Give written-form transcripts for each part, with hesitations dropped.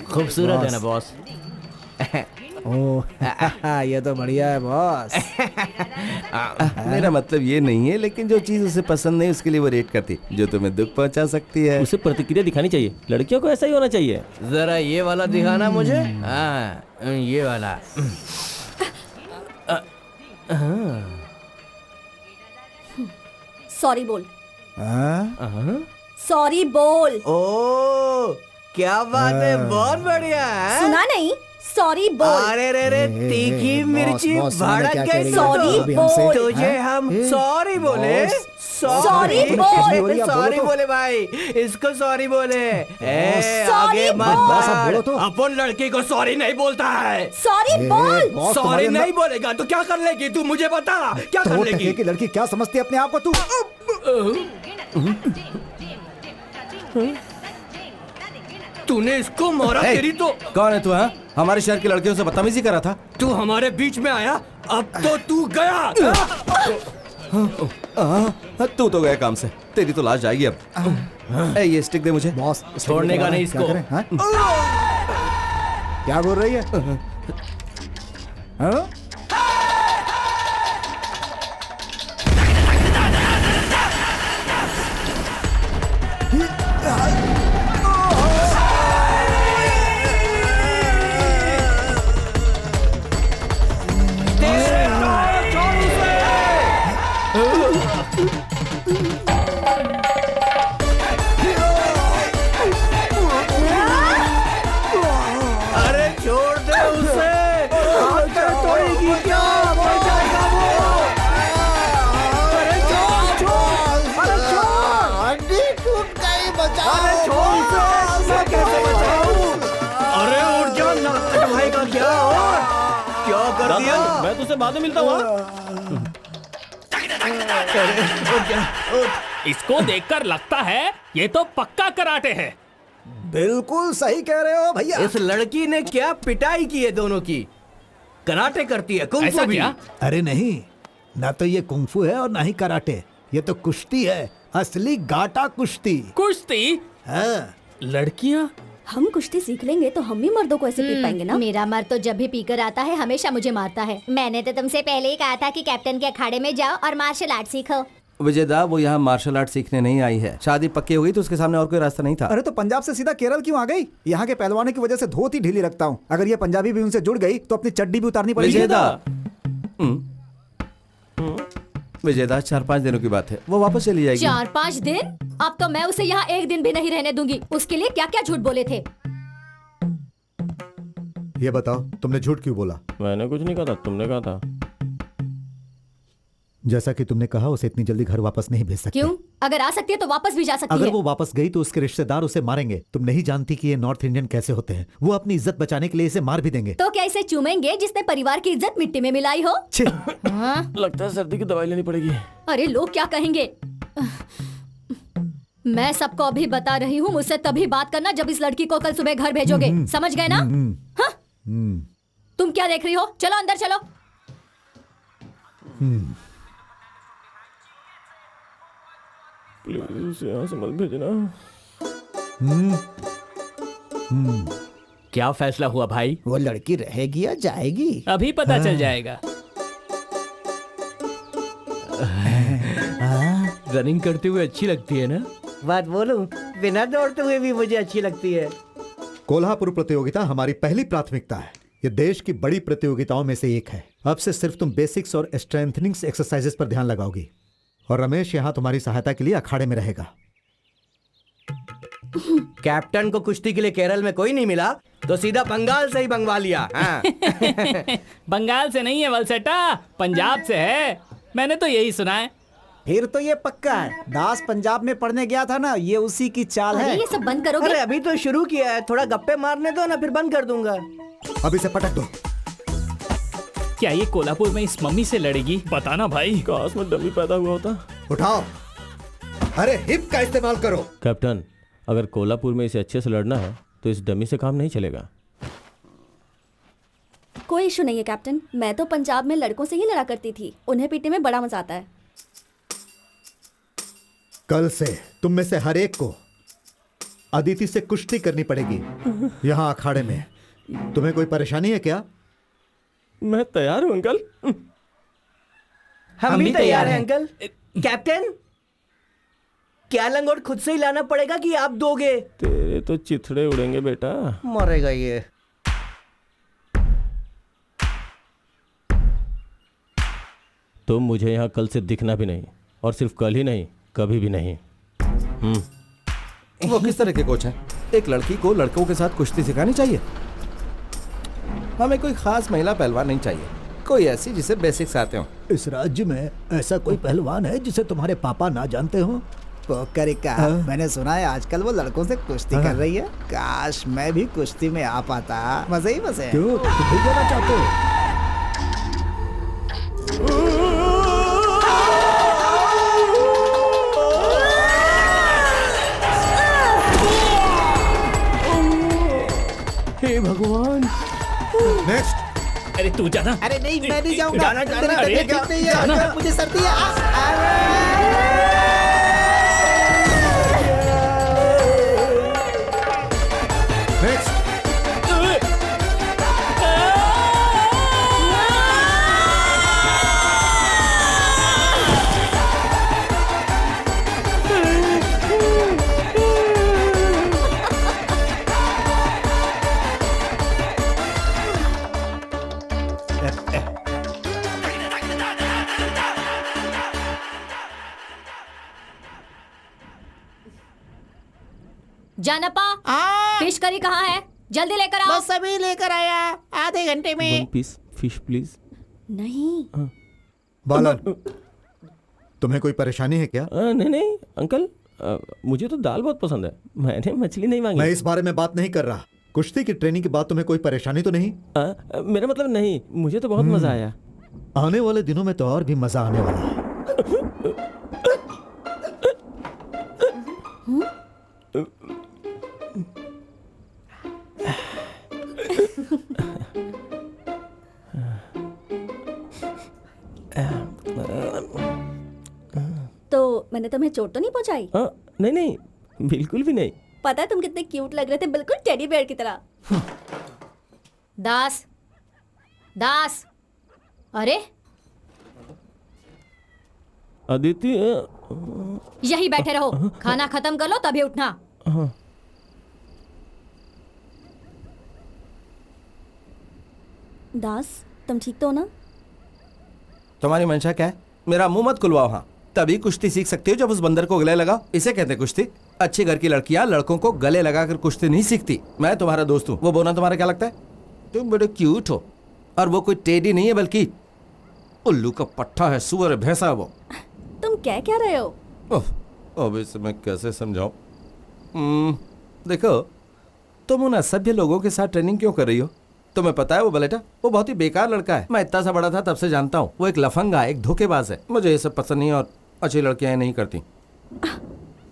खूबसूरत है ना बॉस? ओह ये तो बढ़िया है बॉस। मेरा मतलब ये नहीं है, लेकिन जो चीज उसे पसंद नहीं उसके लिए वो रेट करती, जो तुम्हें दुख पहुंचा सकती है। उसे प्रतिक्रिया दिखानी चाहिए, लड़कियों को ऐसा ही होना चाहिए। जरा ये वाला दिखाना मुझे। हाँ ये वाला। सॉरी बोल। हाँ? सॉरी बोल। ओ क्या बात है, बहुत बढ़िया है। सुना नहीं? सॉरी बोल। अरे रे रे, तीखी मिर्ची बॉस, भड़क क्या गई। कह रही है? सॉरी अभी हमसे- बोल। तुझे हम सॉरी बोले। सॉरी बोल। सॉरी बोले भाई, इसको सॉरी बोले। सॉरी आगे मत बोल। बॉस, अब बोलो तो। अपन लड़की को सॉरी नहीं बोलता है। सॉरी बोल। बॉस, सॉरी तुम्हारे नहीं बोलेगा तो क्या कर लेगी तू, मुझे बता क्या कर अंदर लेगी। की लड़की क्या समझती है अपने आप को तू? तूने इसको मारा, तेरी तो। कौन है तू? हाँ, हमारे शहर की लड़कियों से बदतमीजी करा था। तू हमारे बीच में आया, अब तो तू गया। तू तो गया काम से, तेरी तो लाश जाएगी अब। ये स्टिक दे मुझे। बॉस छोड़ने का नहीं क्या इसको। करें, हाँ? क्या बोल रही है? हाँ? अरे छोड़ दे उसे, हाथ पैर तोड़ेगी क्या, मर जाएगा वो। अरे छोड़ छोड़, अरे छोड़, हड्डी टूट गई, बचाओ। अरे छोड़ उसे, मैं कैसे बचाऊं। अरे उठ जा, नाक कटवाएगा क्या, और क्या कर दिया। मैं तुझसे बाद में मिलता हूँ। इसको देखकर लगता है ये तो पक्का कराटे है। बिल्कुल सही कह रहे हो भैया। इस लड़की ने क्या पिटाई की है दोनों की। कराटे करती है, कुंग ऐसा फू भी। क्या? अरे नहीं, ना तो ये कुंफू है और ना ही कराटे, ये तो कुश्ती है, असली गाटा कुश्ती। कुश्ती? हाँ। लड़कियां? हम कुश्ती सीख लेंगे तो हम भी मर्दों को ऐसे पीट पाएंगे ना। मेरा मर्द तो जब भी पीकर आता है हमेशा मुझे मारता है। मैंने तो तुमसे पहले ही कहा था कि कैप्टन के अखाड़े में जाओ और मार्शल आर्ट सीखो। विजयदा, वो यहाँ मार्शल आर्ट सीखने नहीं आई है। शादी पक्की हो गई तो उसके सामने और कोई रास्ता नहीं था। अरे तो पंजाब से सीधा केरल क्यों आ गई? यहाँ के पहलवानों की वजह से धोती ढीली रखता हूँ। अगर ये पंजाबी भी उनसे जुड़ गई तो अपनी चड्डी भी उतारनी पड़ेगी। विजयदा, विजयदा 4-5 दिनों की बात है, वो वापस चली जाएगी। 4-5 दिन? अब तो मैं उसे यहाँ एक दिन भी नहीं रहने दूंगी। उसके लिए क्या क्या झूठ बोले थे? ये बताओ, तुमने झूठ क्यों बोला? मैंने कुछ नहीं कहा था, तुमने कहा था। जैसा कि तुमने कहा, उसे इतनी जल्दी घर वापस नहीं भेज सकते। क्यों? अगर आ सकती है तो वापस भी जा सकती अगर है। वो वापस गई तो उसके रिश्तेदार उसे मारेंगे। तुम नहीं जानती कि ये नॉर्थ इंडियन कैसे होते हैं। वो अपनी इज्जत बचाने के लिए इसे मार भी देंगे। तो क्या इसे चूमेंगे जिसने परिवार की इज्जत मिट्टी में मिलाई हो? छे! हाँ? लगता है सर्दी की दवाई लेनी पड़ेगी। अरे लोग क्या कहेंगे? मैं सबको अभी बता रही हूँ, मुझसे तभी बात करना जब इस लड़की को कल सुबह घर भेजोगे। समझ गए ना? हाँ? तुम क्या देख रही हो? चलो अंदर चलो। प्लीज यहाँ से मत भेजना। क्या फैसला हुआ भाई? वो लड़की रहेगी या जाएगी? अभी पता चल जाएगा। रनिंग करते हुए अच्छी लगती है ना? बात बोलूं, बिना दौड़ते हुए भी मुझे अच्छी लगती है। कोल्हापुर प्रतियोगिता हमारी पहली प्राथमिकता है। ये देश की बड़ी प्रतियोगिताओं में से एक है। अब से सिर्फ तुम बेसिक्स और स्ट्रेंथनिंग एक्सरसाइजेस पर ध्यान लगाओगी और रमेश यहाँ तुम्हारी सहायता के लिए अखाड़े में रहेगा। कैप्टन को कुश्ती के लिए केरल में कोई नहीं मिला तो सीधा बंगाल से ही मंगवा लिया। हाँ। बंगाल से नहीं है वलसेटा, पंजाब से है। मैंने तो यही सुना है। फिर तो ये पक्का है। दास पंजाब में पढ़ने गया था ना, ये उसी की चाल अरे है। ये सब बंद करोगे? अरे अभी तो शुरू किया है, थोड़ा गप्पे मारने दो ना, फिर बंद कर दूंगा। अभी से पटक दो। क्या ये कोल्हापुर में इस मम्मी से लड़ेगी? बताना भाई। काश में डमी पैदा हुआ होता। उठाओ। अरे हिप का इस्तेमाल करो। कैप्टन, अगर कोल्हापुर में इसे अच्छे से लड़ना है तो इस डमी से काम नहीं चलेगा। कोई इशू नहीं है कैप्टन, मैं तो पंजाब में लड़कों से ही लड़ा करती थी। उन्हें पीटने में बड़ा मजा आता है। कल से तुम में से हर एक को अदिति से कुश्ती करनी पड़ेगी यहाँ अखाड़े में। तुम्हें कोई परेशानी है क्या? मैं तैयार हूँ अंकल। हम भी तैयार हैं अंकल। कैप्टन, क्या लंगोट खुद से ही लाना पड़ेगा कि आप दोगे? तेरे तो चिथड़े उड़ेंगे बेटा। मरेगा ये। तुम मुझे यहाँ कल से दिखना भी नहीं, और सिर्फ कल ही नहीं, कभी भी नहीं। वो किस तरह के कोच हैं? एक लड़की को लड़कों के साथ कुश्ती सिखानी चाहिए। हमें कोई खास महिला पहलवान नहीं चाहिए, कोई ऐसी जिसे बेसिक्स आते हो। इस राज्य में ऐसा कोई पहलवान है जिसे तुम्हारे पापा ना जानते हो? पोकरिका, मैंने सुना है आजकल वो लड़कों से कुश्ती कर रही है। काश मैं भी कुश्ती में आ पाता, मजे ही मजे हैं। क्यों, तुम भी जाना चाहते हो? हे भगवान। नेक्स्ट। अरे तू जाना। अरे नहीं, मैं नहीं जाऊंगा। जाना, जाना, मेरी तबीयत ठीक नहीं है, मुझे सर्दी है। नेक्स्ट। जानपा, फिश करी कहाँ है? जल्दी लेकर आओ। बस अभी लेकर आया, आधे घंटे में। 1 पीस फिश प्लीज। नहीं। बालन, तुम्हें कोई परेशानी है क्या? नहीं नहीं अंकल, मुझे तो दाल बहुत पसंद है, मैंने मछली नहीं मांगी। मैं इस बारे में बात नहीं कर रहा। कुश्ती की ट्रेनिंग के बाद तुम्हें कोई परेशानी तो नहीं? मेरा मतलब नहीं, मुझे तो बहुत मजा आया। आने वाले दिनों में तो और भी मजा आने वाला है। तो मैंने तुम्हें चोट तो नहीं पहुंचाई? नहीं नहीं, बिल्कुल भी नहीं। पता है तुम कितने क्यूट लग रहे थे, बिल्कुल टेडी बेयर की तरह। दास, दास, अरे अदिति, यही बैठे रहो, खाना खत्म कर लो तभी उठना। दास, तुम ठीक तो हो ना? तुम्हारी मंशा क्या है? मेरा मुंह मत खुलवाओ। हाँ, तभी कुश्ती सीख सकती हो जब उस बंदर को गले लगाओ। इसे कहते हैं कुश्ती। अच्छे घर की लड़कियां लड़कों को गले लगाकर कुश्ती नहीं सीखती। मैं तुम्हारा दोस्त हूँ, वो बोलना तुम्हारा क्या लगता है? तुम बड़े क्यूट हो, और वो कोई टेडी नहीं है, बल्कि उल्लू का पट्टा है, सुअर है, भैंसा है वो। तुम क्या रहे हो? अब इसे मैं कैसे समझाऊं? देखो, तुम उन असभ्य लोगों के साथ ट्रेनिंग क्यों कर रही हो? तुम्हें पता है वो बलेटा, वो बहुत ही बेकार लड़का है। मैं इतना सा बड़ा था तब से जानता हूँ। वो एक लफंगा, एक धोखेबाज है। मुझे ये सब पसंद नहीं, और अच्छी लड़कियां नहीं करती।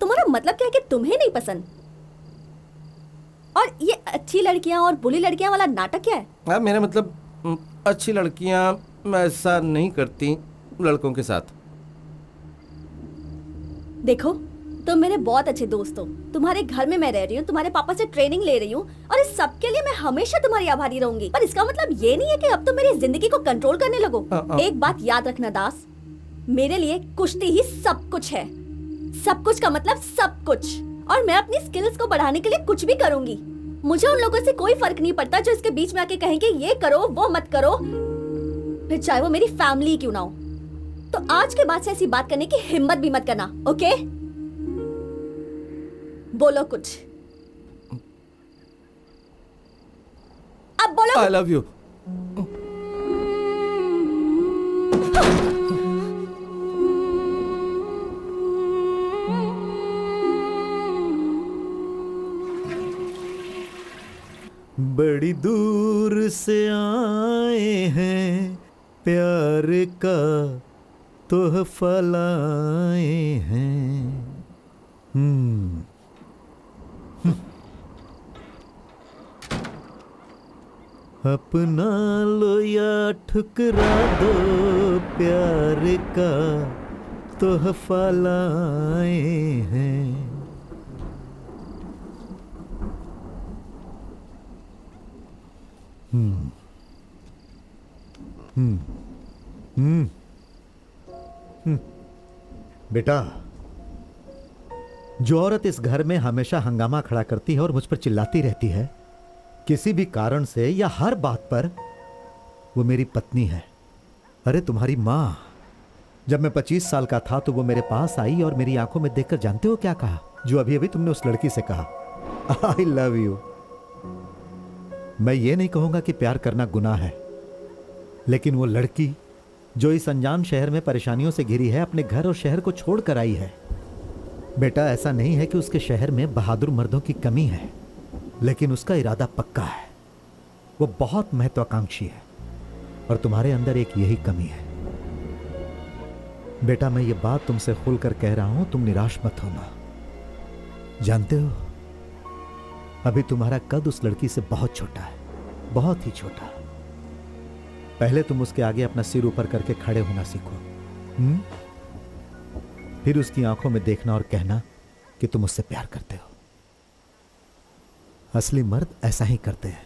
तुम्हारा मतलब क्या है कि तुम्हें नहीं पसंद? और ये अच्छी लड़कियां और बुरी लड़कियां वाला नाटक क्या है? हाँ, मेरा मतलब अच्छी लड़कियां ऐसा नहीं करती लड़कों के साथ। देखो, तुम मेरे बहुत अच्छे दोस्त हो। तुम्हारे घर में मैं रह रही हूँ, तुम्हारे पापा से ट्रेनिंग ले रही हूँ, और इस सब के लिए मैं हमेशा तुम्हारी आभारी रहूंगी। पर इसका मतलब ये नहीं है कि अब तुम मेरी जिंदगी को कंट्रोल करने लगो। एक बात याद रखना दास, मेरे लिए कुश्ती ही सब कुछ है। सब कुछ का मतलब सब कुछ। और मैं अपनी स्किल्स को बढ़ाने के लिए कुछ भी करूंगी। मुझे उन लोगों से कोई फर्क नहीं पड़ता जो इसके बीच में आके कहेंगे ये करो वो मत करो, फिर चाहे वो मेरी फैमिली क्यों ना हो। तो आज के बाद से ऐसी बात करने की हिम्मत भी मत करना, ओके? बोलो कुछ, अब बोलो। I love you. बड़ी दूर से आए हैं, प्यार का तोहफा लाए हैं। अपना लो या ठुकरा दो, प्यार का तोहफा लाए हैं। बेटा, जो औरत इस घर में हमेशा हंगामा खड़ा करती है और मुझ पर चिल्लाती रहती है किसी भी कारण से या हर बात पर, वो मेरी पत्नी है। अरे तुम्हारी माँ, जब मैं 25 साल का था तो वो मेरे पास आई और मेरी आंखों में देखकर जानते हो क्या कहा? जो अभी अभी तुमने उस लड़की से कहा, आई लव यू। मैं ये नहीं कहूंगा कि प्यार करना गुनाह है, लेकिन वो लड़की जो इस अनजान शहर में परेशानियों से घिरी है, अपने घर और शहर को छोड़कर आई है। बेटा, ऐसा नहीं है कि उसके शहर में बहादुर मर्दों की कमी है, लेकिन उसका इरादा पक्का है। वो बहुत महत्वाकांक्षी है और तुम्हारे अंदर एक यही कमी है। बेटा, मैं ये बात तुमसे खुलकर कह रहा हूं, तुम निराश मत होना। जानते हो, अभी तुम्हारा कद उस लड़की से बहुत छोटा है, बहुत ही छोटा। पहले तुम उसके आगे अपना सिर ऊपर करके खड़े होना सीखो, फिर उसकी आंखों में देखना और कहना कि तुम उससे प्यार करते हो। असली मर्द ऐसा ही करते हैं।